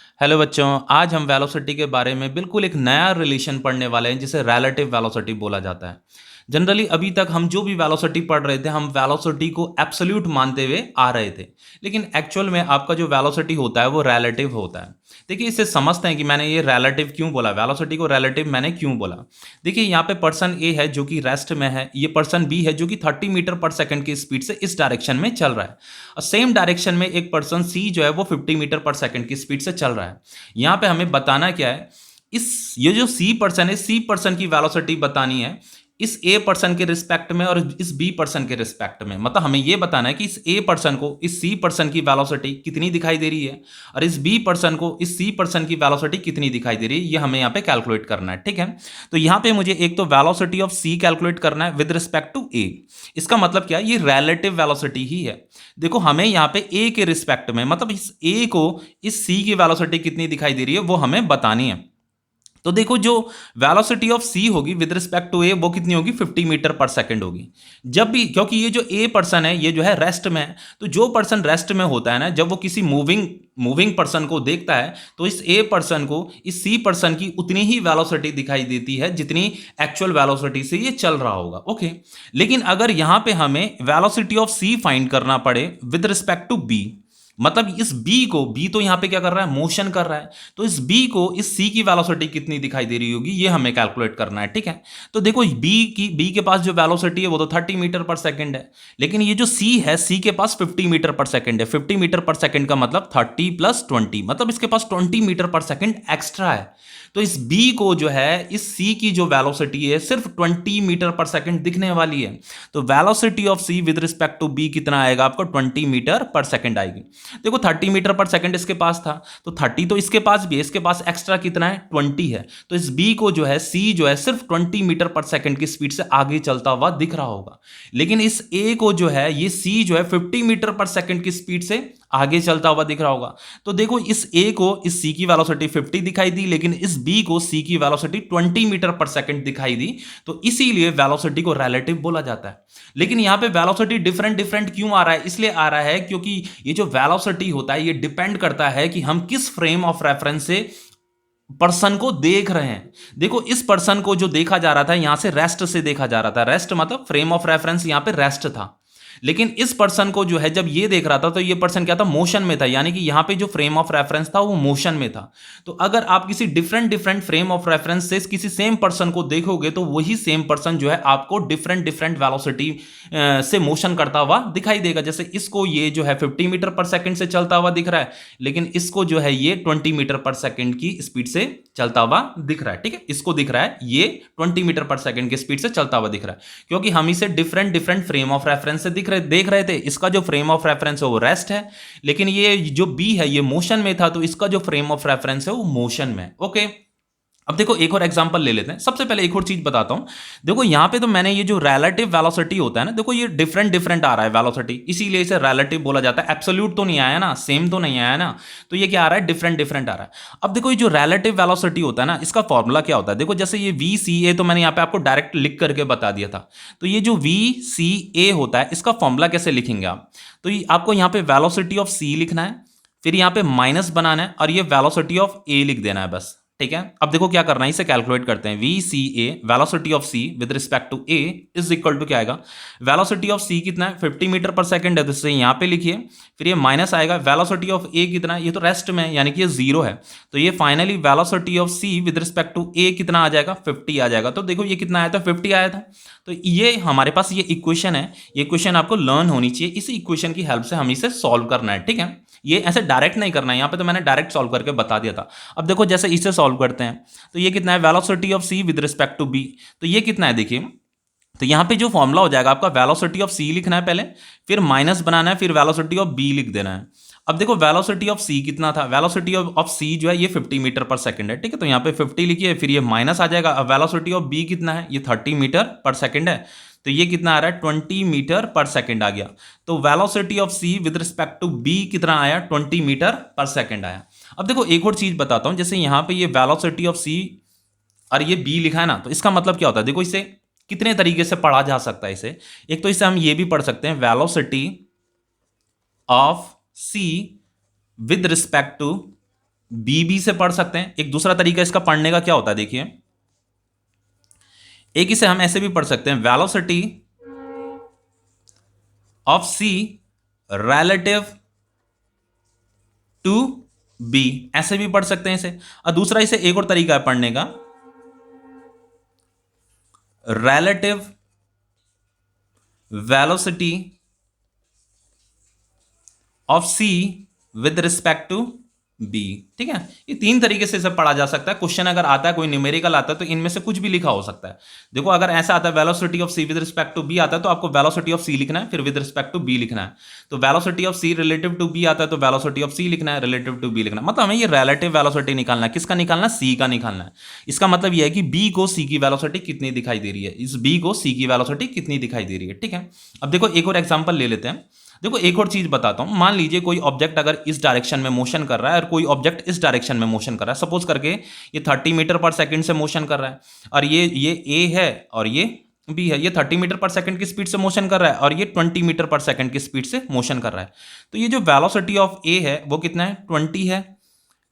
Hello बच्चों, आज हम वेलोसिटी के बारे में बिल्कुल एक नया रिलेशन पढ़ने वाले हैं जिसे रिलेटिव वेलोसिटी बोला जाता है। जनरली अभी तक हम जो भी वेलोसिटी पढ़ रहे थे, हम वेलोसिटी को एब्सोल्यूट मानते हुए आ रहे थे। लेकिन एक्चुअल में आपका जो वेलोसिटी होता है वो रिलेटिव होता है। देखिए, इसे समझते हैं कि मैंने ये रिलेटिव क्यों बोला, वेलोसिटी को रिलेटिव मैंने क्यों बोला। देखिए, यहाँ पे पर्सन ए है जो कि रेस्ट में है, ये पर्सन बी है जो कि 30 मीटर पर सेकंड की स्पीड से इस डायरेक्शन में चल रहा है, और सेम डायरेक्शन में एक पर्सन सी जो है वो 50 मीटर पर सेकंड की स्पीड से चल रहा है। यहाँ पे हमें बताना क्या है, ये जो सी पर्सन है, सी पर्सन की वेलोसिटी बतानी है इस ए पर्सन के रिस्पेक्ट में और इस बी पर्सन के रिस्पेक्ट में। मतलब हमें यह बताना है कि इस ए पर्सन को इस सी पर्सन की वेलोसिटी कितनी दिखाई दे रही है और इस बी पर्सन को इस सी पर्सन की वेलोसिटी कितनी दिखाई दे रही है, ये हमें यहाँ पे कैलकुलेट करना है। ठीक है, तो यहाँ पे मुझे एक तो वेलोसिटी ऑफ सी कैलकुलेट करना है विद रिस्पेक्ट टू ए। इसका मतलब क्या है, ये रिलेटिव वेलोसिटी ही है। देखो, हमें यहाँ पे ए के रिस्पेक्ट में, मतलब इस ए को इस सी की वेलोसिटी कितनी दिखाई दे रही है वो हमें बतानी है। तो देखो, जो वेलोसिटी ऑफ सी होगी विद रिस्पेक्ट टू ए वो कितनी होगी, 50 मीटर पर सेकंड होगी। जब भी, क्योंकि ये जो ए पर्सन है ये जो है रेस्ट में है, तो जो पर्सन रेस्ट में होता है ना, जब वो किसी मूविंग पर्सन को देखता है तो इस ए पर्सन को इस सी पर्सन की उतनी ही वेलोसिटी दिखाई देती है जितनी एक्चुअल वेलोसिटी से ये चल रहा होगा। ओके, लेकिन अगर यहां पे हमें वेलोसिटी ऑफ सी फाइंड करना पड़े विद रिस्पेक्ट टू बी, मतलब इस बी तो यहां पे क्या कर रहा है, मोशन कर रहा है, तो इस बी को इस सी की वेलोसिटी कितनी दिखाई दे रही होगी ये हमें कैलकुलेट करना है। ठीक है, तो देखो, बी के पास जो वेलोसिटी है वो तो 30 मीटर पर सेकंड है, लेकिन ये जो सी है, सी के पास 50 मीटर पर सेकंड है। 50 मीटर पर सेकंड का मतलब 30 प्लस 20, मतलब इसके पास 20 मीटर पर सेकंड एक्स्ट्रा है। तो इस बी को जो है इस सी की जो वेलोसिटी है सिर्फ 20 मीटर पर सेकंड दिखने वाली है। तो velocity of C with respect to B कितना आएगा आपको, 20 मीटर पर सेकंड आएगी। देखो, 30 मीटर पर सेकंड इसके पास था, तो 30 तो इसके पास भी है, इसके पास एक्स्ट्रा कितना है, 20 है। तो इस बी को जो है, सी जो है सिर्फ 20 मीटर पर सेकंड की स्पीड से आगे चलता हुआ दिख रहा होगा। लेकिन इस ए को जो है, ये सी जो है 50 मीटर पर सेकंड की स्पीड से आगे चलता हुआ दिख रहा होगा। तो देखो, इस ए को इस सी की वेलोसिटी 50 दिखाई दी, लेकिन इस बी को सी की वेलोसिटी 20 मीटर पर सेकंड दिखाई दी, तो इसीलिए वेलोसिटी को रिलेटिव बोला जाता है। लेकिन यहां पे वेलोसिटी डिफरेंट डिफरेंट क्यों आ रहा है, इसलिए आ रहा है क्योंकि ये जो वेलोसिटी होता है ये डिपेंड करता है कि हम किस फ्रेम ऑफ रेफरेंस से पर्सन को देख रहे हैं। देखो, इस पर्सन को जो देखा जा रहा था यहां से रेस्ट से देखा जा रहा था, रेस्ट मतलब फ्रेम ऑफ रेफरेंस यहां पे रेस्ट था। लेकिन इस पर्सन को जो है जब ये देख रहा था तो ये पर्सन क्या था, मोशन में था, यानी कि यहां पे जो फ्रेम ऑफ रेफरेंस था वो मोशन में था। तो अगर आप किसी different different frame of reference से किसी सेम पर्सन को देखोगे तो वही सेम पर्सन जो है आपको डिफरेंट डिफरेंट वेलोसिटी से मोशन करता हुआ दिखाई देगा। जैसे इसको ये जो है 50 मीटर पर सेकंड से चलता हुआ दिख रहा है, लेकिन इसको जो है ये 20 मीटर पर सेकंड की स्पीड से चलता हुआ दिख रहा है। ठीक है, इसको दिख रहा है ये 20 मीटर पर सेकंड की स्पीड से चलता हुआ दिख रहा है, क्योंकि हम इसे different different frame of reference से देख रहे थे। इसका जो फ्रेम ऑफ रेफरेंस है वो रेस्ट है, लेकिन ये जो बी है ये मोशन में था, तो इसका जो फ्रेम ऑफ रेफरेंस है वो मोशन में। ओके, अब देखो एक और एग्जांपल ले लेते हैं। सबसे पहले एक और चीज बताता हूं। देखो, यहां पे तो मैंने ये जो रिलेटिव वेलोसिटी होता है ना, देखो ये डिफरेंट डिफरेंट आ रहा है वेलोसिटी, इसीलिए इसे रिलेटिव बोला जाता है। एब्सोल्यूट तो नहीं आया ना, सेम तो नहीं आया ना, तो ये क्या आ रहा है, डिफरेंट डिफरेंट आ रहा है। अब देखो, ये जो रिलेटिव वेलोसिटी होता है ना, इसका फॉर्मूला क्या होता है। देखो, जैसे ये वी सी ए तो मैंने यहाँ पे आपको डायरेक्ट लिख करके बता दिया था। तो ये जो वी सी ए होता है इसका फॉर्मूला कैसे लिखेंगे आप, तो आपको यहाँ पे वेलोसिटी ऑफ सी लिखना है, फिर यहाँ पे माइनस बनाना है और ये वेलोसिटी ऑफ ए लिख देना है बस। ठीक है, अब देखो क्या करना है, इसे कैलकुलेट करते हैं। V C A, velocity of C with respect to A is equal to क्या आएगा, वेलोसिटी ऑफ सी कितना है, 50 मीटर पर सेकंड है, तो इसे यहां पे लिखिए, फिर ये माइनस आएगा, वेलोसिटी ऑफ ए कितना है, ये तो रेस्ट में है यानी कि ये 0 है, तो ये finally velocity of C with respect to A कितना आ जाएगा, 50 आ जाएगा। तो देखो ये कितना आया था, 50 आया था। तो ये हमारे पास ये इक्वेशन है, ये इक्वेशन आपको लर्न होनी चाहिए, इस इक्वेशन की हेल्प से हम इसे सॉल्व करना है। ठीक है, ये ऐसे डायरेक्ट नहीं करना है, यहां पे तो मैंने डायरेक्ट सॉल्व करके बता दिया था। अब देखो, जैसे इसे सॉल्व करते हैं तो ये कितना है, velocity of C with respect to B, तो ये कितना है देखिए। तो यहां पे जो फॉर्मूला हो जाएगा आपका, वेलोसिटी ऑफ सी लिखना है पहले, फिर माइनस बनाना है, फिर वेलोसिटी ऑफ बी लिख देना है। अब देखो, वेलोसिटी ऑफ सी कितना था, वेलोसिटी ऑफ सी जो है ये 50 मीटर पर सेकंड है। ठीक है, तो यहाँ पे 50 लिखिए, फिर ये माइनस आ जाएगा। अब वेलोसिटी ऑफ बी कितना है, ये 30 मीटर पर सेकंड है, तो ये कितना आ रहा है, 20 मीटर पर सेकंड आ गया। तो velocity of C with respect to B कितना आया, 20 मीटर पर सेकंड आया। अब देखो एक और चीज बताता हूं, जैसे यहां पे ये वेलोसिटी ऑफ सी और ये बी लिखा है ना, तो इसका मतलब क्या होता है, देखो इसे कितने तरीके से पढ़ा जा सकता है इसे। एक तो इसे हम ये भी पढ़ सकते हैं, velocity of C with respect to B से पढ़ सकते हैं। एक दूसरा तरीका इसका पढ़ने का क्या होता है, देखिए, एक इसे हम ऐसे भी पढ़ सकते हैं, velocity of C relative to B, ऐसे भी पढ़ सकते हैं इसे। और दूसरा इसे एक और तरीका है पढ़ने का, relative velocity of C with respect to B. ठीक है, ये तीन तरीके से इसे पढ़ा जा सकता है। क्वेश्चन अगर आता है, कोई न्यूमेरिकल आता है, तो इनमें से कुछ भी लिखा हो सकता है। देखो, अगर ऐसा आता है velocity of C with respect to B आता है, तो आपको वेलोसिटी ऑफ सी लिखना है, फिर विद रिस्पेक्ट टू बी लिखना है। तो velocity of C relative to B आता है, तो वेलोसिटी ऑफ सी लिखना है, रिलेटिव टू बी लिखना है। मतलब हमें ये रिलेटिव वेलोसिटी निकालना है। किसका निकालना है? सी का निकालना है। इसका मतलब यह है कि बी को सी की वेलोसिटी कितनी दिखाई दे रही है, इस बी को सी की वेलोसिटी कितनी दिखाई दे रही है। ठीक है, अब देखो एक और एग्जांपल ले लेते हैं। देखो एक और चीज बताता हूं, मान लीजिए कोई ऑब्जेक्ट अगर इस डायरेक्शन में मोशन कर रहा है और कोई ऑब्जेक्ट इस डायरेक्शन में मोशन कर रहा है। सपोज करके ये 30 मीटर पर सेकंड से मोशन कर रहा है, और ये ए है और ये बी है। ये 30 मीटर पर सेकंड की स्पीड से मोशन कर रहा है और ये 20 मीटर पर सेकंड की स्पीड से मोशन कर रहा है। तो ये जो वेलोसिटी ऑफ ए है वो कितना है? 20 है।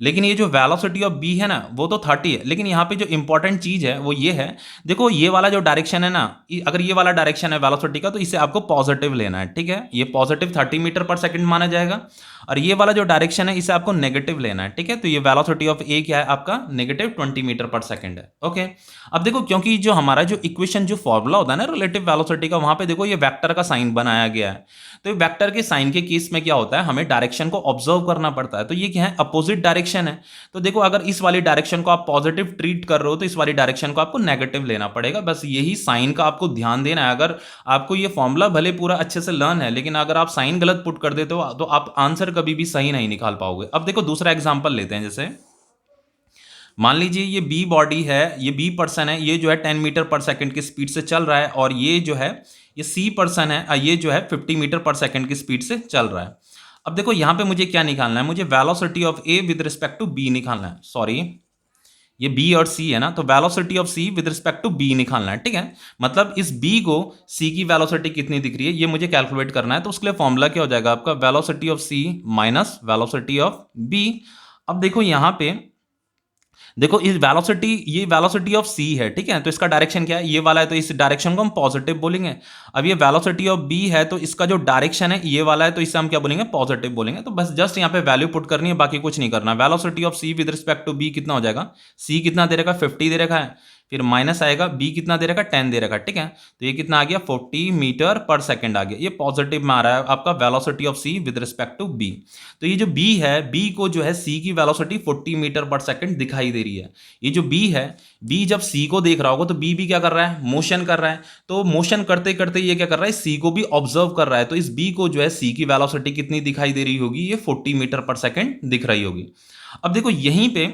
लेकिन ये जो वेलोसिटी ऑफ बी है ना, वो तो 30 है। लेकिन यहाँ पे जो इंपॉर्टेंट चीज है वो ये है, देखो ये वाला जो डायरेक्शन है ना, अगर ये वाला डायरेक्शन है वेलोसिटी का, तो इसे आपको पॉजिटिव लेना है। ठीक है, ये पॉजिटिव 30 मीटर पर सेकंड माना जाएगा, और ये वाला जो डायरेक्शन है इसे आपको नेगेटिव लेना है। ठीक है, तो ये वेलोसिटी ऑफ ए क्या है आपका? नेगेटिव 20 मीटर पर सेकंड है। ओके, अब देखो, क्योंकि जो हमारा जो इक्वेशन, जो फॉर्मूला होता है ना रिलेटिव वेलोसिटी का, वहां पे देखो ये वेक्टर का साइन बनाया गया है। तो वेक्टर के साइन के केस में क्या होता है, हमें डायरेक्शन को ऑब्जर्व करना पड़ता है। तो ये क्या है? अपोजिट डायरेक्शन है। तो देखो, अगर इस वाली डायरेक्शन को आप पॉजिटिव ट्रीट कर रहे हो, तो इस वाली डायरेक्शन को आपको नेगेटिव लेना पड़ेगा। बस यही साइन का आपको ध्यान देना है। अगर आपको ये फॉर्मूला भले पूरा अच्छे से लर्न है, लेकिन अगर आप साइन गलत पुट कर देते हो तो आप आंसर कभी भी सही नहीं निकाल पाओगे। अब देखो दूसरा एग्जांपल लेते हैं। जैसे मान लीजिए ये बी बॉडी है, ये बी पर्सन है, ये जो है 10 मीटर पर सेकंड की स्पीड से चल रहा है, और ये जो है ये सी पर्सन है, ये जो है 50 मीटर पर सेकंड की स्पीड से चल रहा है। अब देखो यहां पे मुझे क्या निकालना है? मुझे velocity of A with respect to B निकालना है। सॉरी, ये बी और सी है ना, तो velocity of C with respect to B निकालना है। ठीक है, मतलब इस बी को सी की वेलोसिटी कितनी दिख रही है ये मुझे कैलकुलेट करना है। तो उसके लिए फॉर्मूला क्या हो जाएगा आपका? Velocity of C minus velocity of B. अब देखो यहां पे, देखो इस वेलोसिटी, ये वेलोसिटी ऑफ सी है। ठीक है, तो इसका डायरेक्शन क्या है? ये वाला है, तो इस डायरेक्शन को हम पॉजिटिव बोलेंगे। अब ये वेलोसिटी ऑफ बी है, तो इसका जो डायरेक्शन है ये वाला है, तो इसे हम क्या बोलेंगे? पॉजिटिव बोलेंगे। तो बस जस्ट यहाँ पे वैल्यू पुट करनी है, बाकी कुछ नहीं करना। Velocity of C with respect to B कितना हो जाएगा? सी कितना दे रखा है? 50 दे रखा है, फिर माइनस आएगा, बी कितना दे रखा है? 10 दे रखा है। ठीक है, तो ये कितना आ गया? 40 मीटर पर सेकंड आ गया। ये पॉजिटिव में आ रहा है आपका velocity of C with respect to B. तो ये जो बी है, बी को जो है सी की वेलोसिटी 40 मीटर पर सेकंड दिखाई दे रही है। ये जो बी है, बी जब सी को देख रहा होगा, तो बी भी क्या कर रहा है? मोशन कर रहा है। तो मोशन करते करते ये क्या कर रहा है? सी को भी ऑब्जर्व कर रहा है। तो इस बी को जो है सी की वेलोसिटी कितनी दिखाई दे रही होगी? ये 40 मीटर पर सेकंड दिख रही होगी। अब देखो यहीं पे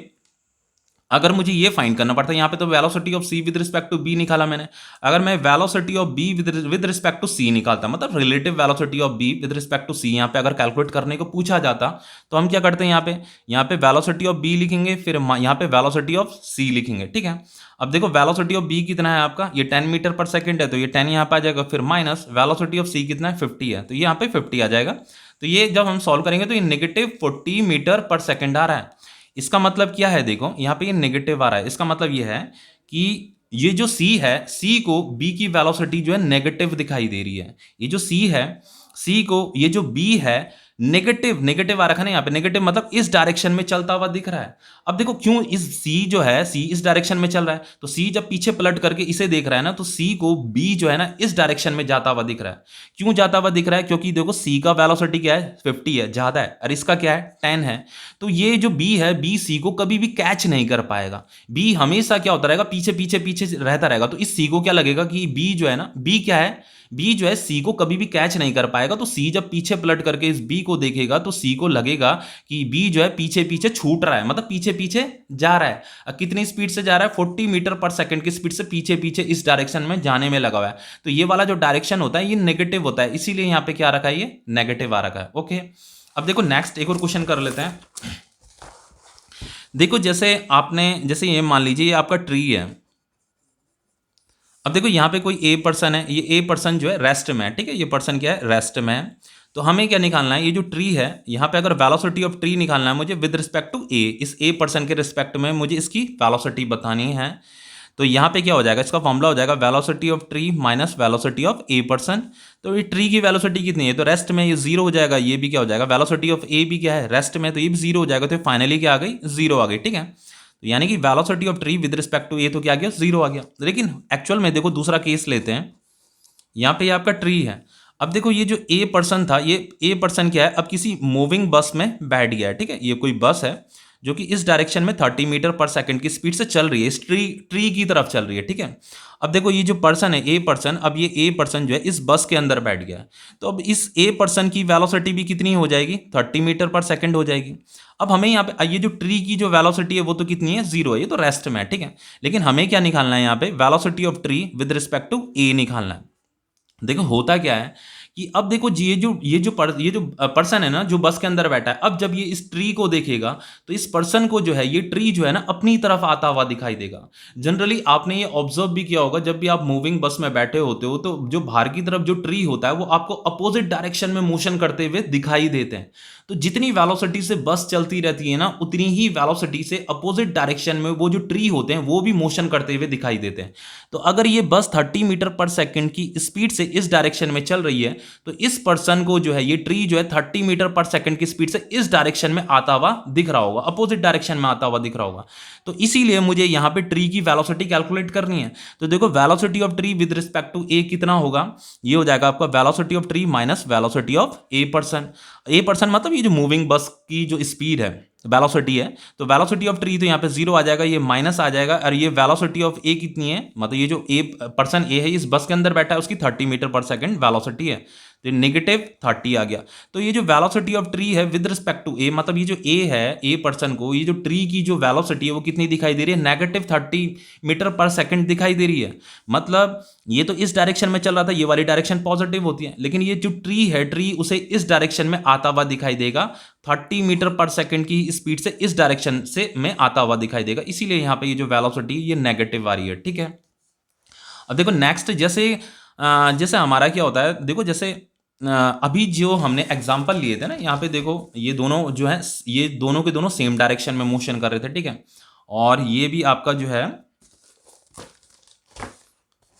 अगर मुझे ये फाइंड करना पड़ता है, यहाँ पे तो velocity of C with respect to B निकाला मैंने। अगर मैं velocity of B with respect to C निकालता, मतलब relative velocity of B with respect to C, यहाँ पे अगर कैलकुलेट करने को पूछा जाता, तो हम क्या करते हैं? यहाँ पे वेलोसिटी ऑफ बी लिखेंगे, फिर यहाँ पे वेलोसिटी ऑफ सी लिखेंगे। ठीक है, अब देखो वेलोसिटी ऑफ बी कितना है आपका? ये 10 मीटर पर सेकंड है, तो ये 10 यहाँ पे आ जाएगा, फिर माइनस वेलोसिटी ऑफ सी कितना है? 50 है, तो ये यहाँ पे 50 आ जाएगा। तो ये जब हम सॉल्व करेंगे तो ये नेगेटिव 40 मीटर पर सेकंड आ रहा है। इसका मतलब क्या है? देखो यहाँ पे ये नेगेटिव आ रहा है, इसका मतलब ये है कि ये जो C है, C को B की वेलोसिटी जो है नेगेटिव दिखाई दे रही है। ये जो C है, C को ये जो B है नेगेटिव, नेगेटिव आ रखा है ना यहाँ पे, नेगेटिव मतलब इस डायरेक्शन में चलता हुआ दिख रहा है। अब देखो क्यों इस C जो है, C इस डायरेक्शन में चल रहा है, तो C जब पीछे पलट करके इसे देख रहा है ना, तो C को B जो है ना इस डायरेक्शन में जाता हुआ दिख रहा है। क्यों जाता हुआ दिख रहा है? क्योंकि देखो C का वेलोसिटी क्या है? 50 है, ज्यादा है, और इसका क्या है? 10 है। तो ये जो B है, B C को कभी भी कैच नहीं कर पाएगा। B हमेशा क्या होता रहेगा? पीछे पीछे पीछे रहता रहेगा। तो इस C को क्या लगेगा कि B जो है ना, B क्या है? बी जो है सी को कभी भी कैच नहीं कर पाएगा। तो सी जब पीछे पलट करके इस बी को देखेगा, तो सी को लगेगा कि बी जो है पीछे पीछे छूट रहा है, मतलब पीछे पीछे जा रहा है। कितनी स्पीड से जा रहा है? 40 मीटर पर सेकंड की स्पीड से पीछे पीछे इस डायरेक्शन में जाने में लगा हुआ है। तो ये वाला जो डायरेक्शन होता है ये नेगेटिव होता है, इसीलिए यहां पे क्या रखा है? ये नेगेटिव आ रखा है। ओके, अब देखो नेक्स्ट एक और क्वेश्चन कर लेते हैं। देखो जैसे जैसे ये मान लीजिए ये आपका ट्री है। अब देखो यहाँ पे कोई ए पर्सन है, ये ए पर्सन जो है रेस्ट में है। ठीक है, ये पर्सन क्या है? रेस्ट में है। तो हमें क्या निकालना है, ये जो ट्री है यहाँ पे अगर वेलोसिटी ऑफ ट्री निकालना है मुझे विद रिस्पेक्ट टू ए, इस ए पर्सन के रिस्पेक्ट में मुझे इसकी वेलोसिटी बतानी है। तो यहाँ पे क्या हो जाएगा, इसका फॉर्मूला हो जाएगा velocity of tree minus velocity of A person. तो ये ट्री की वेलोसिटी कितनी है, तो रेस्ट में ये जीरो हो जाएगा, ये भी क्या हो जाएगा, वेलोसिटी ऑफ ए भी क्या है रेस्ट में, तो ये भी जीरो हो जाएगा, तो फाइनली क्या आ गई, जीरो आ गई। ठीक है, तो यानी कि velocity of tree with respect to A तो क्या आ गया, जीरो आ गया। लेकिन एक्चुअल में देखो दूसरा केस लेते हैं, यहाँ पे ये आपका ट्री है। अब देखो ये जो ए पर्सन था, ये ए पर्सन क्या है, अब किसी मूविंग बस में बैठ गया है। ठीक है, ये कोई बस है जो कि इस डायरेक्शन में 30 मीटर पर सेकंड की स्पीड से चल रही है, इस ट्री की तरफ चल रही है। ठीक है, अब देखो ये जो पर्सन है ए पर्सन, अब ये ए पर्सन जो है इस बस के अंदर बैठ गया है, तो अब इस ए पर्सन की वेलोसिटी भी कितनी हो जाएगी, 30 मीटर पर सेकंड हो जाएगी। अब हमें यहाँ पे ये जो ट्री की जो वेलोसिटी है वो तो कितनी है, जीरो है, ये तो रेस्ट में है। ठीक है, लेकिन हमें क्या निकालना है यहाँ पे, velocity of tree with respect to A निकालना है। देखो होता क्या है कि अब देखो ये जो पर्सन है ना जो बस के अंदर बैठा है, अब जब ये इस ट्री को देखेगा तो इस पर्सन को जो है ये ट्री जो है ना अपनी तरफ आता हुआ दिखाई देगा। जनरली आपने ये ऑब्जर्व भी किया होगा, जब भी आप मूविंग बस में बैठे होते हो तो जो बाहर की तरफ जो ट्री होता है वो आपको अपोजिट डायरेक्शन में मोशन करते हुए दिखाई देते हैं। तो जितनी वेलोसिटी से बस चलती रहती है ना उतनी ही वेलोसिटी से अपोजिट डायरेक्शन में वो जो ट्री होते हैं वो भी मोशन करते हुए दिखाई देते हैं। तो अगर ये बस 30 मीटर पर सेकंड की स्पीड से इस डायरेक्शन में चल रही है तो इस पर्सन को जो है ये ट्री जो है 30 मीटर पर सेकंड की स्पीड से इस डायरेक्शन में आता हुआ दिख रहा होगा, अपोजिट डायरेक्शन में आता हुआ दिख रहा होगा। तो इसीलिए मुझे यहां पे ट्री की वेलोसिटी कैलकुलेट करनी है। तो देखो velocity of tree with respect to A कितना होगा, ये हो जाएगा आपका velocity of tree minus velocity of A person. A person मतलब ये जो मूविंग बस की जो स्पीड है वेलोसिटी है, तो वेलोसिटी ऑफ ट्री तो यहाँ पे जीरो आ जाएगा, ये माइनस आ जाएगा, और ये वेलोसिटी ऑफ ए कितनी है, मतलब ये जो ए पर्सन ए है इस बस के अंदर बैठा है उसकी 30 मीटर पर सेकंड वेलोसिटी है, तो नेगेटिव 30 आ गया। तो ये जो वेलोसिटी ऑफ ट्री है विद रिस्पेक्ट टू ए, मतलब ये जो ए है ए पर्सन को ये जो ट्री की जो वेलोसिटी है वो कितनी दिखाई दे रही है, नेगेटिव 30 मीटर पर सेकंड दिखाई दे रही है। मतलब ये तो इस डायरेक्शन में चल रहा था, ये वाली डायरेक्शन पॉजिटिव होती है, लेकिन ये जो ट्री है ट्री उसे इस डायरेक्शन में आता हुआ दिखाई देगा, 30 मीटर पर सेकंड की स्पीड से इस डायरेक्शन से में आता हुआ दिखाई देगा, इसीलिए यहां पे ये जो वेलोसिटी ये नेगेटिव आ रही है। ठीक है, अब देखो नेक्स्ट जैसे हमारा क्या होता है, देखो जैसे अभी जो हमने एग्जांपल लिए थे ना, यहाँ पे देखो ये दोनों जो है ये दोनों के दोनों सेम डायरेक्शन में मोशन कर रहे थे। ठीक है, और ये भी आपका जो है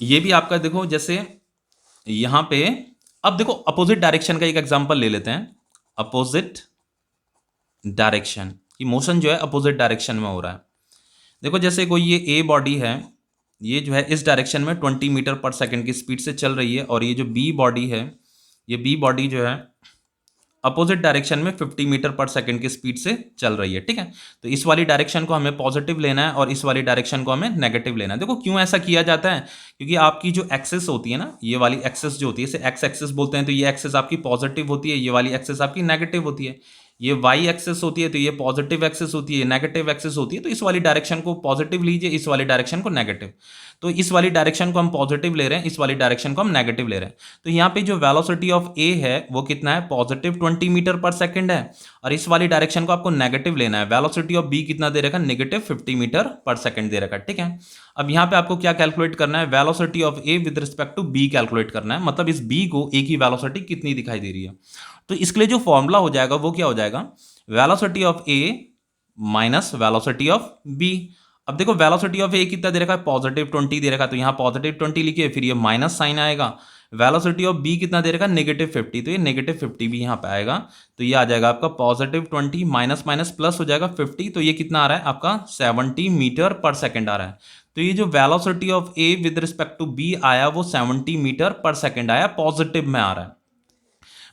ये भी आपका देखो जैसे यहाँ पे, अब देखो अपोजिट डायरेक्शन का एक एग्जांपल ले लेते हैं। अपोजिट डायरेक्शन की मोशन जो है अपोजिट डायरेक्शन में हो रहा है। देखो जैसे कोई ये ए बॉडी है, ये जो है इस डायरेक्शन में 20 मीटर पर सेकंड की स्पीड से चल रही है, और ये जो बी बॉडी है ये बी बॉडी जो है अपोजिट डायरेक्शन में 50 मीटर पर सेकंड की स्पीड से चल रही है। ठीक है, तो इस वाली डायरेक्शन को हमें पॉजिटिव लेना है और इस वाली डायरेक्शन को हमें नेगेटिव लेना है। देखो क्यों ऐसा किया जाता है, क्योंकि आपकी जो एक्सेस होती है ना, ये वाली एक्सेस जो होती है इसे एक्स एक्सेस बोलते हैं, तो ये एक्सेस आपकी पॉजिटिव होती है, ये वाली एक्सेस आपकी नेगेटिव होती है। ये वाई एक्सेस होती है तो ये पॉजिटिव एक्सेस होती है, नेगेटिव एक्सेस होती है, तो इस वाली डायरेक्शन को पॉजिटिव लीजिए, इस वाली डायरेक्शन को नेगेटिव। तो इस वाली डायरेक्शन को हम पॉजिटिव ले रहे हैं, इस वाली डायरेक्शन को हम नेगेटिव ले रहे हैं। तो यहाँ पे जो वेलोसिटी ऑफ ए है वो कितना है, पॉजिटिव 20 मीटर पर सेकंड है, और इस वाली डायरेक्शन को आपको नेगेटिव लेना है। वेलोसिटी ऑफ बी कितना दे रखा है, नेगेटिव 50 मीटर पर सेकंड दे रखा है। ठीक है, अब यहाँ पे आपको क्या कैलकुलेट करना है, velocity of A with respect to B calculate करना है, मतलब इस बी को ए की वेलोसिटी कितनी दिखाई दे रही है। तो इसके लिए जो फॉर्मूला हो जाएगा वो क्या हो जाएगा, velocity of A minus velocity of B. अब देखो वेलोसिटी ऑफ ए कितना दे रखा है, पॉजिटिव 20 दे रखा है, तो यहाँ पॉजिटिव 20 लिखिए, फिर ये माइनस साइन आएगा। वेलोसिटी ऑफ बी कितना दे रखा है, नेगेटिव 50, तो ये नेगेटिव 50 भी यहाँ पे आएगा, तो ये आ जाएगा आपका पॉजिटिव 20 माइनस माइनस प्लस हो जाएगा 50, तो ये कितना आ रहा है आपका 70 मीटर पर सेकंड आ रहा है। तो ये जो velocity of A with respect to B आया वो 70 मीटर पर सेकंड आया, पॉजिटिव में आ रहा है।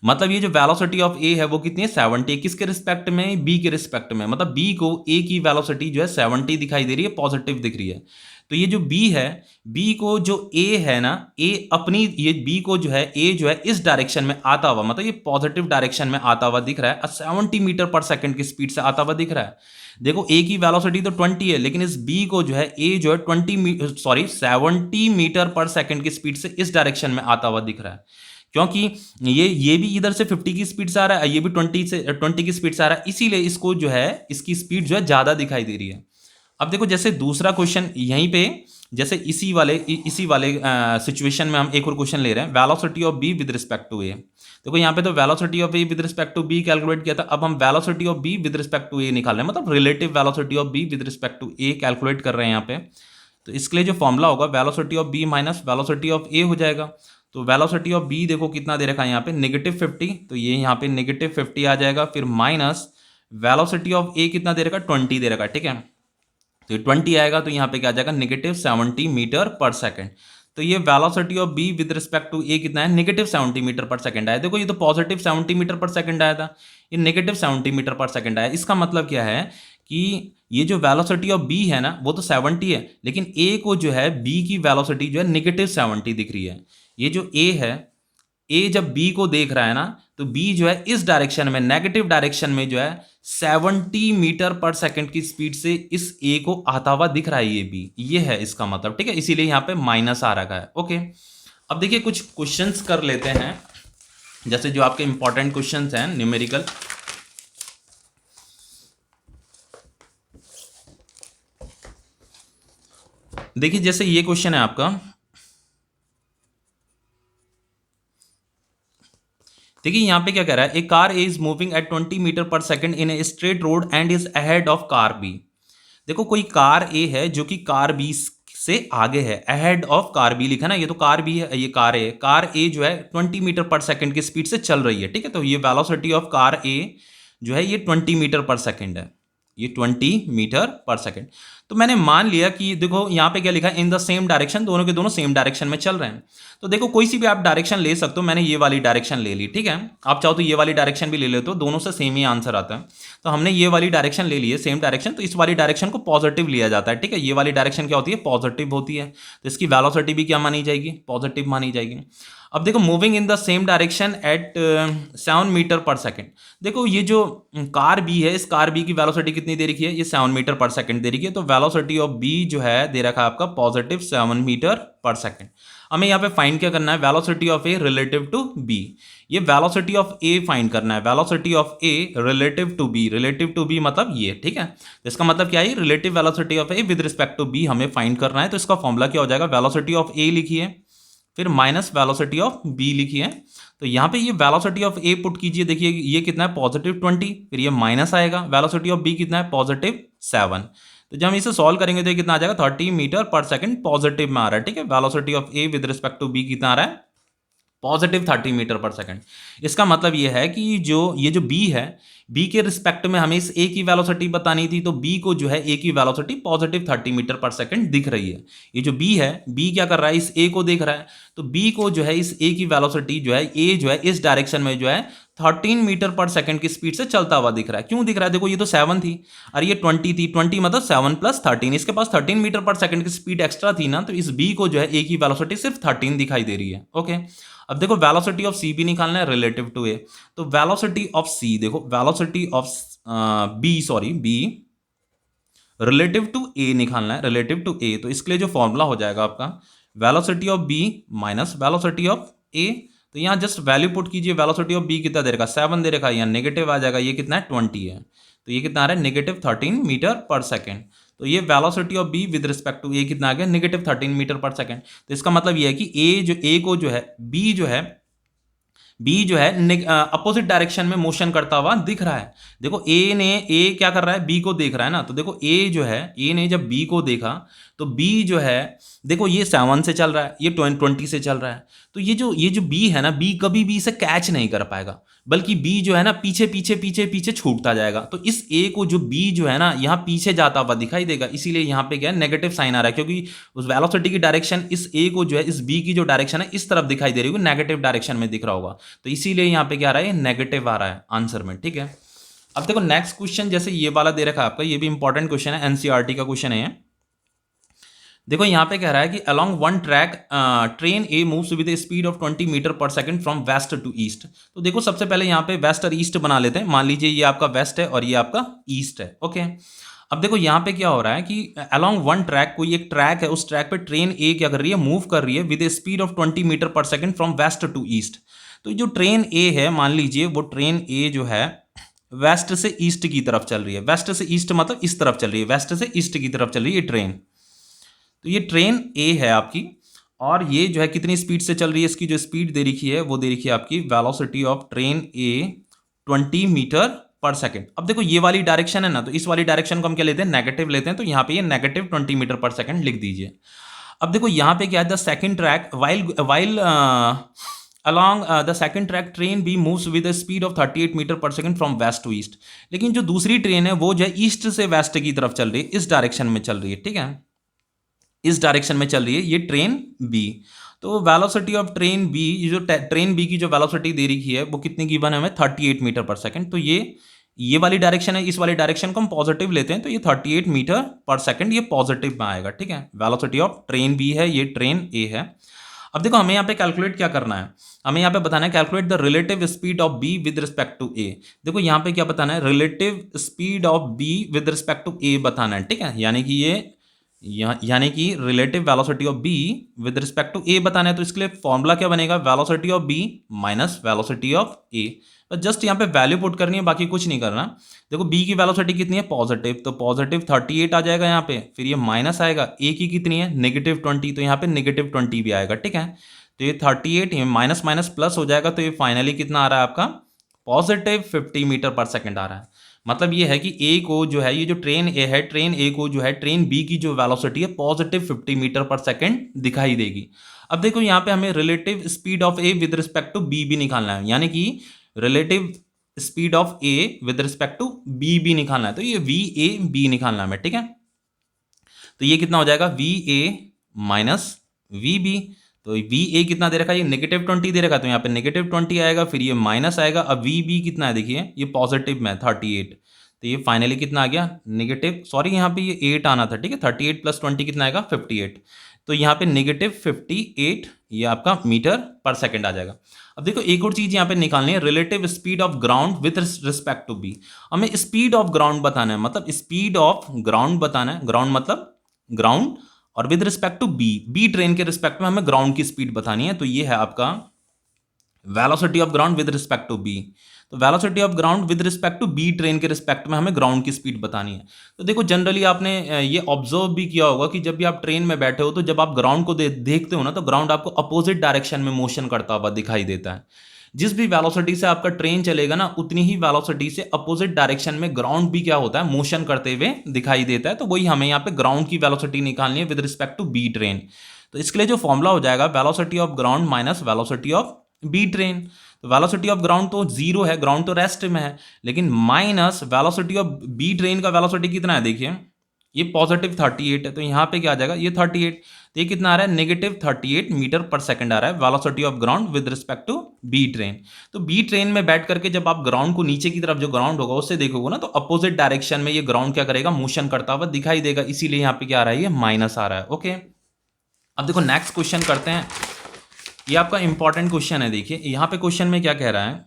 मतलब ये जो वेलोसिटी ऑफ ए है वो कितनी है, 70, किसके रिस्पेक्ट में, बी के रिस्पेक्ट में, मतलब बी को ए की वेलोसिटी जो है 70 दिखाई दे रही है, पॉजिटिव दिख रही है। तो ये जो बी है, बी को जो ए है ना, ए अपनी ये बी को जो है ए जो है इस डायरेक्शन में आता हुआ, मतलब ये पॉजिटिव डायरेक्शन में आता हुआ दिख रहा है, 70 मीटर पर सेकंड की स्पीड से आता हुआ दिख रहा है। देखो ए की वेलोसिटी तो 20 है, लेकिन इस बी को जो है ए जो है 70 मीटर पर सेकंड की स्पीड से इस डायरेक्शन में आता हुआ दिख रहा है, क्योंकि ये भी इधर से 50 की स्पीड से आ रहा है, ये भी 20 की स्पीड से आ रहा है, इसीलिए इसको जो है इसकी स्पीड जो है ज्यादा दिखाई दे रही है। अब देखो जैसे दूसरा क्वेश्चन यहीं पे, जैसे इसी वाले सिचुएशन में हम एक और क्वेश्चन ले रहे हैं, velocity of B with respect to A. देखो यहाँ पे तो velocity of A with respect to B calculate किया था, अब हम velocity of B with respect to A निकाल रहे हैं, मतलब relative velocity of B with respect to A calculate कर रहे हैं यहाँ पे। तो इसके लिए जो फॉर्मूला होगा velocity of B minus velocity of A हो जाएगा। तो वेलोसिटी ऑफ बी देखो कितना दे रखा है यहाँ पे -50, तो ये यहाँ पे -50 आ जाएगा, फिर माइनस वेलोसिटी ऑफ ए कितना दे रखा है 20 दे रखा है, ठीक है। तो ये 20 आएगा तो यहाँ पे क्या आ जाएगा -70 मीटर पर सेकेंड। तो ये velocity of B with respect to A कितना है -70 मीटर पर सेकंड आया। देखो ये तो +70 मीटर पर सेकंड आया था, ये -70 मीटर पर सेकंड आया। इसका मतलब क्या है कि ये जो वेलोसिटी ऑफ बी है ना वो तो 70 है, लेकिन ए को जो है बी की वेलोसिटी जो है -70 दिख रही है। ये जो ए है, ए जब बी को देख रहा है ना तो बी जो है इस डायरेक्शन में नेगेटिव डायरेक्शन में जो है 70 मीटर पर सेकंड की स्पीड से इस ए को आता हुआ दिख रहा है, ये बी, ये है इसका मतलब, ठीक है। इसीलिए यहां पे माइनस आ रखा है। ओके, अब देखिए कुछ क्वेश्चंस कर लेते हैं, जैसे जो आपके इंपॉर्टेंट क्वेश्चंस हैं न्यूमेरिकल। देखिए जैसे ये क्वेश्चन है आपका, देखिए यहाँ पे क्या कह रहा है, a car A is moving at 20 metre per second in a straight road and is ahead of car B. देखो कोई कार ए है जो कि कार बी से आगे है, अहेड ऑफ कार बी लिखा ना, ये तो कार बी है, ये कार ए, कार ए जो है 20 मीटर पर सेकंड की स्पीड से चल रही है, ठीक है। तो ये वेलोसिटी ऑफ कार ए जो है ये 20 मीटर पर सेकंड है, ये 20 मीटर पर सेकंड। तो मैंने मान लिया कि देखो यहाँ पे क्या लिखा है, इन द सेम डायरेक्शन, दोनों के दोनों सेम डायरेक्शन में चल रहे हैं। तो देखो कोई सी भी आप डायरेक्शन ले सकते हो, मैंने ये वाली डायरेक्शन ले ली, ठीक है। आप चाहो तो ये वाली डायरेक्शन भी ले लेते हो, दोनों से सेम ही आंसर आता है। तो हमने ये वाली डायरेक्शन ले ली है, सेम डायरेक्शन, तो इस वाली डायरेक्शन को पॉजिटिव लिया जाता है, ठीक है। ये वाली डायरेक्शन क्या होती है, पॉजिटिव होती है, तो इसकी वेलोसिटी भी क्या मानी जाएगी, पॉजिटिव मानी जाएगी। अब देखो moving in the same direction at 7 metre per second. देखो ये जो कार बी है, इस कार बी की वेलोसिटी कितनी दे रखी है, ये 7 मीटर पर सेकंड दे रखी है। तो वेलोसिटी ऑफ बी जो है दे रखा है आपका +7 मीटर पर सेकंड। हमें यहाँ पे फाइंड क्या करना है, velocity of A relative to B. ये वेलोसिटी ऑफ ए फाइंड करना है, velocity of A relative to B, relative to B मतलब ये, ठीक है। तो इसका मतलब क्या है, relative velocity of A with respect to B हमें फाइंड करना है। तो इसका फॉर्मूला क्या हो जाएगा, वेलोसिटी ऑफ ए लिखिए, फिर माइनस वेलोसिटी ऑफ बी लिखिए। तो यहाँ पे ये वेलोसिटी ऑफ ए पुट कीजिए, देखिए ये कितना है +20, फिर ये माइनस आएगा, वेलोसिटी ऑफ बी कितना है +7। तो जब हम इसे सॉल्व करेंगे तो ये कितना आ जाएगा 30 मीटर पर सेकंड पॉजिटिव में आ रहा है, ठीक है। Velocity of A with respect to B कितना आ रहा है, +30 मीटर पर सेकंड। इसका मतलब ये है कि ये जो बी है, बी के रिस्पेक्ट में हमें इस ए की वेलोसिटी बतानी थी, तो बी को जो है ए की वेलोसिटी +30 मीटर पर सेकंड दिख रही है। ये जो बी है, बी क्या कर रहा है, इस ए को देख रहा है, तो बी को जो है इस ए की वेलोसिटी जो है, ए जो है इस डायरेक्शन में जो है 13 मीटर पर सेकंड की स्पीड से चलता हुआ दिख रहा है। क्यों दिख रहा है, देखो ये तो 7 थी और ये 20 थी, 20 मतलब 7 + 13, इसके पास 13 मीटर पर सेकंड की स्पीड एक्स्ट्रा थी ना, तो इस बी को जो है ए की वेलोसिटी सिर्फ 13 दिखाई दे रही है। ओके, अब देखो वेलोसिटी ऑफ सी भी निकालना है रिलेटिव टू ए। तो वेलोसिटी ऑफ सी, देखो velocity of B relative to A निकालना है, रिलेटिव टू ए। तो इसके लिए जो फॉर्मूला हो जाएगा आपका velocity of B minus velocity of A. तो यहाँ जस्ट वैल्यू पुट कीजिए, वेलोसिटी ऑफ बी कितना दे रखा, 7 दे रखा है, यहाँ नेगेटिव आ जाएगा, ये कितना है 20 है, तो ये कितना आ रहा है -13 मीटर पर सेकेंड। तो ये velocity of B with respect to A कितना आ गया, -13 मीटर पर सेकेंड। तो इसका मतलब ये है कि ए को जो है बी जो है अपोजिट डायरेक्शन में मोशन करता हुआ दिख रहा है। देखो ए क्या कर रहा है, बी को देख रहा है ना, तो देखो ए ने जब बी को देखा तो बी जो है देखो ये 7 से चल रहा है, ये 20 से चल रहा है। तो ये जो बी है ना, बी कभी भी इसे कैच नहीं कर पाएगा, बल्कि बी जो है ना पीछे छूटता जाएगा। तो इस ए को जो बी जो है ना यहाँ पीछे जाता हुआ दिखाई देगा, इसीलिए यहाँ पे क्या है नेगेटिव साइन आ रहा है, क्योंकि उस वेलोसिटी की डायरेक्शन इस ए को जो है इस बी की जो डायरेक्शन है इस तरफ दिखाई दे रही होगी, नेगेटिव डायरेक्शन में दिख रहा होगा, तो इसीलिए यहाँ पे क्या आ रहा है, नेगेटिव आ रहा है आंसर में, ठीक है। अब देखो नेक्स्ट क्वेश्चन, जैसे ये वाला दे रखा है आपका, ये भी इंपॉर्टेंट क्वेश्चन है, एनसीईआरटी का क्वेश्चन है। देखो यहाँ पे कह रहा है कि along one track train A moves with speed of 20 metre per second from west to east. तो देखो सबसे पहले यहाँ पे वेस्ट और ईस्ट बना लेते हैं। मान लीजिए ये आपका वेस्ट है और ये आपका ईस्ट है। ओके, अब देखो यहाँ पे क्या हो रहा है कि अलोंग वन ट्रैक, कोई एक ट्रैक है, उस ट्रैक पे ट्रेन ए क्या कर रही है, मूव कर रही है with speed of 20 metre per second from west to east. तो जो ट्रेन ए है, मान लीजिए वो ट्रेन ए जो है वेस्ट से ईस्ट की तरफ चल रही है, वेस्ट से ईस्ट मतलब इस तरफ चल रही है, वेस्ट से ईस्ट की तरफ चल रही है ये ट्रेन। तो ये ट्रेन ए है आपकी, और ये जो है कितनी स्पीड से चल रही है, इसकी जो स्पीड दे रखी है वो दे रखी है आपकी velocity of train A 20 metre per second. अब देखो ये वाली डायरेक्शन है ना, तो इस वाली डायरेक्शन को हम क्या लेते हैं, नेगेटिव लेते हैं, तो यहाँ पे ये नेगेटिव 20 मीटर पर सेकंड लिख दीजिए। अब देखो यहाँ पे क्या है, the second track while along the second track train B moves with a speed of 38 metre per second from west to east. लेकिन जो दूसरी ट्रेन है वो जो है ईस्ट से वेस्ट की तरफ चल रही है, इस डायरेक्शन में चल रही है, ठीक है, इस डायरेक्शन में चल रही है ये ट्रेन बी। तो वेलोसिटी ऑफ ट्रेन बी, ये जो ट्रेन बी की जो वेलोसिटी दे रखी है वो कितनी गिवन है हमें, 38 मीटर पर सेकंड। तो ये वाली डायरेक्शन है, इस वाली डायरेक्शन को हम पॉजिटिव लेते हैं, तो ये 38 मीटर पर सेकंड ये पॉजिटिव में आएगा, ठीक है। वेलोसिटी ऑफ ट्रेन बी है, ये ट्रेन ए है। अब देखो हमें यहाँ पे कैलकुलेट क्या करना है, हमें यहाँ पे बताना है calculate the relative speed of B with respect to A. देखो यहाँ पे क्या बताना है, relative speed of B with respect to A बताना है, ठीक है। यानी कि relative velocity of B with respect to A बताना है। तो इसके लिए फॉर्मूला क्या बनेगा, velocity of B minus velocity of A. तो जस्ट यहाँ पे वैल्यू पुट करनी है, बाकी कुछ नहीं करना। देखो बी की वेलोसिटी कितनी है, पॉजिटिव, तो पॉजिटिव 38 आ जाएगा यहाँ पे, फिर ये माइनस आएगा, ए की कितनी है नेगेटिव 20, तो यहाँ पे नेगेटिव 20 भी आएगा, ठीक है। तो ये 38 ये माइनस माइनस प्लस हो जाएगा, तो ये फाइनली कितना आ रहा है आपका, पॉजिटिव 50 मीटर पर सेकंड आ रहा है। मतलब ये है कि ए को जो है, ये जो ट्रेन ए है, ट्रेन ए को जो है ट्रेन बी की जो वेलोसिटी है पॉजिटिव 50 मीटर पर सेकंड दिखाई देगी। अब देखो यहाँ पे हमें relative speed of A with respect to B भी निकालना है, यानी कि relative speed of A with respect to B भी निकालना है। तो ये वी ए बी निकालना है हमें, ठीक है। तो ये कितना हो जाएगा, V A minus V B. तो वी ए कितना दे रखा है, ये नेगेटिव 20 दे रखा है, तो यहाँ पे नेगेटिव 20 आएगा, फिर ये माइनस आएगा। अब वी बी कितना है देखिए, ये पॉजिटिव में 38, तो ये फाइनली कितना आ गया नेगेटिव, सॉरी यहाँ पे ये 8 आना था, ठीक है। 38 प्लस 20 कितना आएगा 58, तो यहाँ पे नेगेटिव 58 ये आपका मीटर पर सेकंड आ जाएगा। अब देखो एक और चीज यहाँ पे निकालनी है, relative speed of ground with respect to B. हमें स्पीड ऑफ ग्राउंड बताना है, मतलब स्पीड ऑफ ग्राउंड बताना है, ग्राउंड मतलब ग्राउंड, और with respect to B train के रिस्पेक्ट में हमें ग्राउंड की स्पीड बतानी है। तो ये है आपका velocity of ground with respect to B. तो velocity of ground with respect to B train के रिस्पेक्ट में हमें ग्राउंड की स्पीड बतानी है। तो देखो जनरली आपने ये ऑब्जर्व भी किया होगा कि जब भी आप ट्रेन में बैठे हो, तो जब आप ग्राउंड को देखते हो ना, तो ग्राउंड आपको अपोजिट डायरेक्शन में मोशन करता हुआ दिखाई देता है। जिस भी वेलोसिटी से आपका ट्रेन चलेगा ना, उतनी ही वेलोसिटी से अपोजिट डायरेक्शन में ग्राउंड भी क्या होता है, मोशन करते हुए दिखाई देता है। तो वही हमें यहाँ पे ग्राउंड की वेलोसिटी निकालनी है with respect to B train. तो इसके लिए जो फॉर्मूला हो जाएगा, velocity of ground minus velocity of B train. तो वेलोसिटी ऑफ ग्राउंड तो 0 है, ग्राउंड तो रेस्ट में है, लेकिन minus velocity of B train का वेलोसिटी कितना है देखिए, ये पॉजिटिव 38 है, तो यहाँ पे क्या आ जाएगा, ये 38, तो ये कितना आ रहा है नेगेटिव 38 मीटर पर सेकंड आ रहा है velocity of ground with respect to B train. तो बी ट्रेन में बैठ करके जब आप ग्राउंड को नीचे की तरफ जो ग्राउंड होगा उससे देखोगे ना, तो अपोजिट डायरेक्शन में ये ग्राउंड क्या करेगा, मोशन करता हुआ दिखाई देगा, इसीलिए यहाँ पे क्या आ रहा है, ये माइनस आ रहा है। ओके, अब देखो नेक्स्ट क्वेश्चन करते हैं, ये आपका इंपॉर्टेंट क्वेश्चन है। देखिए यहाँ पे क्वेश्चन में क्या कह रहा है,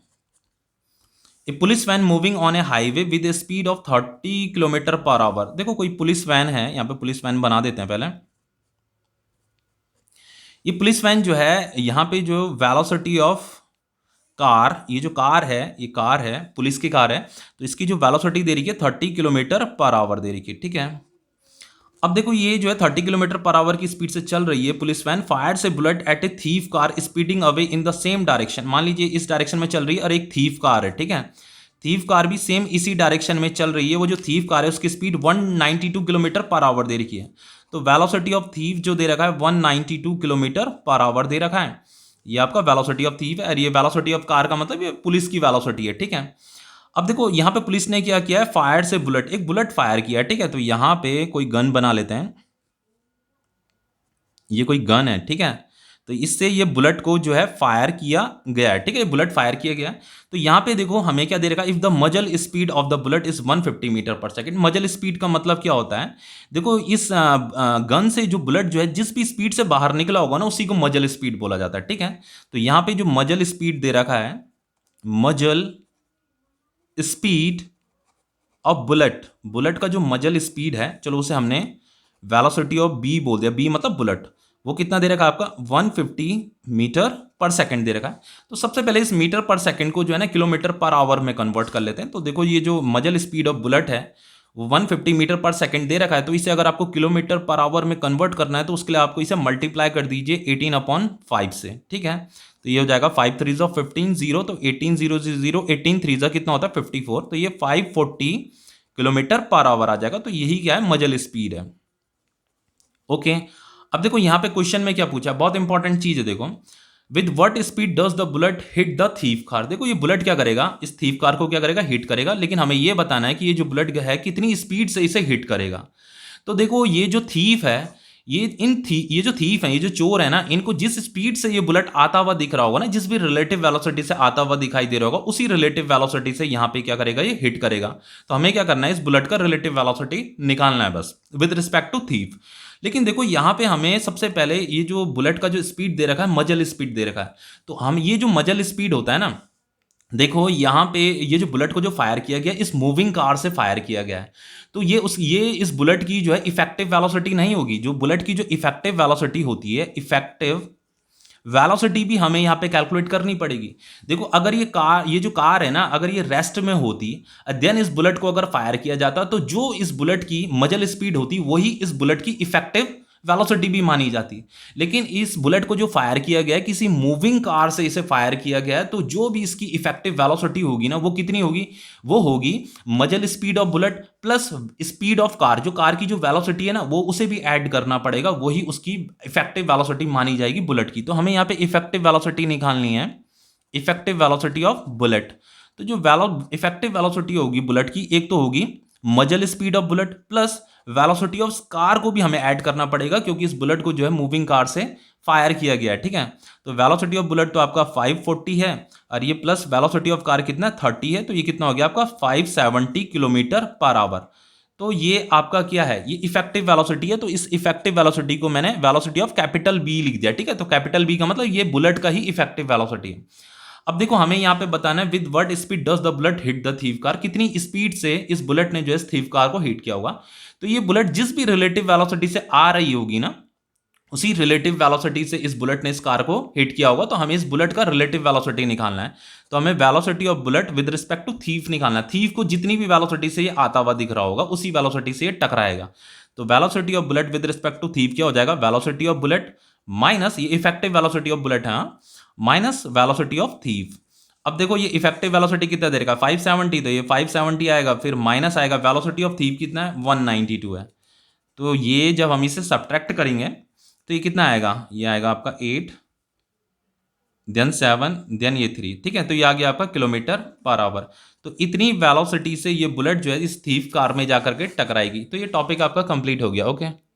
a police van moving on a highway with a speed of 30 kilometre per hour. देखो कोई पुलिस वैन है, यहाँ पे पुलिस वैन बना देते हैं पहले। ये पुलिस वैन जो है, यहाँ पे जो वेलोसिटी ऑफ कार, ये जो कार है, ये कार है, पुलिस की कार है, तो इसकी जो वेलोसिटी दे रही है 30 किलोमीटर पर आवर दे रही है, ठीक है। अब देखो ये जो है 30 किलोमीटर पर आवर की स्पीड से चल रही है police van, fires a bullet at a thief car speeding away in the same direction. मान लीजिए इस डायरेक्शन में चल रही है और एक थीफ कार है, ठीक है, थीफ कार भी सेम इसी डायरेक्शन में चल रही है। वो जो थीफ कार है उसकी स्पीड 192 किलोमीटर पर आवर दे रखी है। तो वेलोसिटी ऑफ थीफ जो दे रखा है 192 किलोमीटर पर आवर दे रखा है, ये आपका वेलोसिटी ऑफ थीफ है। और ये वेलोसिटी ऑफ कार का मतलब ये पुलिस की वेलोसिटी है, ठीक है। अब देखो यहाँ पे पुलिस ने क्या किया है, फायर से बुलेट, एक बुलेट फायर किया है, ठीक है। तो यहाँ पे कोई गन बना लेते हैं, ये कोई गन है, ठीक है। तो इससे ये बुलेट को जो है फायर किया गया है, ठीक है, बुलेट फायर किया गया। तो यहाँ पे देखो हमें क्या दे रखा है, if the muzzle speed of the bullet is 150 metre per second. Muzzle speed का मतलब क्या होता है, देखो इस गन से जो बुलेट जो है जिस भी स्पीड से बाहर निकला होगा ना, उसी को मजल स्पीड बोला जाता है, ठीक है। तो यहाँ पे जो मजल स्पीड दे रखा है, मजल स्पीड ऑफ बुलेट, बुलेट का जो मजल स्पीड है, चलो उसे हमने वेलोसिटी ऑफ बी बोल दिया, बी मतलब बुलेट, वो कितना दे रखा है आपका 150 मीटर पर सेकंड दे रखा है। तो सबसे पहले इस मीटर पर सेकंड को जो है ना किलोमीटर पर आवर में कन्वर्ट कर लेते हैं। तो देखो ये जो मजल स्पीड ऑफ बुलेट है 150 मीटर पर सेकंड दे रखा है, तो इसे अगर आपको किलोमीटर पर आवर में कन्वर्ट करना है तो उसके लिए आपको इसे मल्टीप्लाई कर दीजिए 18/5 से, ठीक है। तो ये हो जाएगा 5 3 15 0, तो 18 0 0 18 3 कितना होता है 54, तो ये 540 किलोमीटर पर आवर आ जाएगा। तो यही क्या है, मजल स्पीड है। ओके, अब देखो यहां पे क्वेश्चन में क्या पूछा, बहुत इंपॉर्टेंट चीज है, देखो with what speed does the bullet hit the thief car. देखो ये बुलेट क्या करेगा, इस थीफ कार को क्या करेगा, हिट करेगा, लेकिन हमें ये बताना है कि ये जो बुलेट है कितनी स्पीड से इसे हिट करेगा। तो देखो ये जो थीफ है, ये जो थीफ है, ये जो चोर है ना, इनको जिस स्पीड से ये बुलेट आता हुआ दिख रहा होगा ना, जिस भी रिलेटिव वेलोसिटी से आता हुआ दिखाई दे रहा होगा, उसी रिलेटिव वेलोसिटी से यहां पे क्या करेगा, ये हिट करेगा। तो हमें क्या करना है, इस बुलेट का रिलेटिव वेलोसिटी निकालना है बस विद रिस्पेक्ट टू थीफ। लेकिन देखो यहां पे हमें सबसे पहले ये जो बुलेट का जो स्पीड दे रखा है, मजल स्पीड दे रखा है, तो हम ये जो मजल स्पीड होता है ना, देखो यहां पे ये जो बुलेट को जो फायर किया गया, इस मूविंग कार से फायर किया गया है, तो ये इस बुलेट की जो है इफेक्टिव वेलोसिटी नहीं होगी। जो बुलेट की जो इफेक्टिव वेलोसिटी होती है, इफेक्टिव वेलोसिटी भी हमें यहाँ पे कैलकुलेट करनी पड़ेगी। देखो अगर ये जो कार है ना, अगर ये रेस्ट में होती, देन इस बुलेट को अगर फायर किया जाता, तो जो इस बुलेट की मजल स्पीड होती वही इस बुलेट की इफेक्टिव वेलोसिटी भी मानी जाती। लेकिन इस बुलेट को जो फायर किया गया है, किसी मूविंग कार से इसे फायर किया गया है, तो जो भी इसकी इफेक्टिव वेलोसिटी होगी ना, वो कितनी होगी, वो होगी मजल speed of bullet plus speed of car. जो कार की जो वेलोसिटी है ना, वो उसे भी ऐड करना पड़ेगा, वही उसकी इफेक्टिव वेलोसिटी मानी जाएगी बुलेट की। तो हमें यहाँ पे इफेक्टिव वेलोसिटी निकालनी है, इफेक्टिव वेलोसिटी ऑफ बुलेट। तो जो इफेक्टिव वेलोसिटी होगी बुलेट की, एक तो होगी मजल speed of bullet plus velocity of car को भी हमें ऐड करना पड़ेगा, क्योंकि इस बुलेट को जो है मूविंग कार से फायर किया गया है, ठीक है। तो वेलोसिटी ऑफ बुलेट तो आपका 540 है, और ये प्लस वेलोसिटी ऑफ कार कितना 30 है, तो ये कितना हो गया आपका 570 किलोमीटर पर आवर। तो ये आपका क्या है, ये इफेक्टिव वेलोसिटी है। तो इस इफेक्टिव वेलोसिटी को मैंने वेलोसिटी ऑफ कैपिटल बी लिख दिया, ठीक है। तो कैपिटल बी का मतलब ये बुलेट का ही इफेक्टिव वेलोसिटी है। अब देखो हमें यहां पे बताना है with what speed does the bullet hit the thief car, कितनी स्पीड से इस बुलेट ने जो है थीफ कार को हिट किया होगा। तो ये बुलेट जिस भी रिलेटिव वेलोसिटी से आ रही होगी ना, उसी रिलेटिव वेलोसिटी से इस बुलेट ने इस कार को हिट किया होगा। तो हमें इस बुलेट का रिलेटिव वेलोसिटी निकालना है। तो हमें velocity of bullet with respect to thief निकालना है। थीफ को जितनी भी वेलोसिटी से ये आता हुआ दिख रहा होगा, उसी वेलोसिटी से ये टकराएगा। तो velocity of bullet with respect to thief क्या हो जाएगा, वेलोसिटी ऑफ बुलेट माइनस ये इफेक्टिव वेलोसिटी ऑफ बुलेट है, माइनस वेलोसिटी ऑफ थीफ। अब देखो ये इफेक्टिव वेलोसिटी कितना दे रखा है 570, तो ये 570 आएगा, फिर माइनस आएगा वेलोसिटी ऑफ थीफ कितना है 192 है। तो ये जब हम इसे सब्ट्रैक्ट करेंगे तो ये कितना आएगा, ये आएगा आपका 8 देन 7 देन ये 3, ठीक है। तो ये आ गया आपका किलोमीटर पर आवर। तो इतनी वेलोसिटी से ये बुलेट जो है इस थीफ कार में जाकर के टकराएगी। तो ये टॉपिक आपका कंप्लीट हो गया। ओके।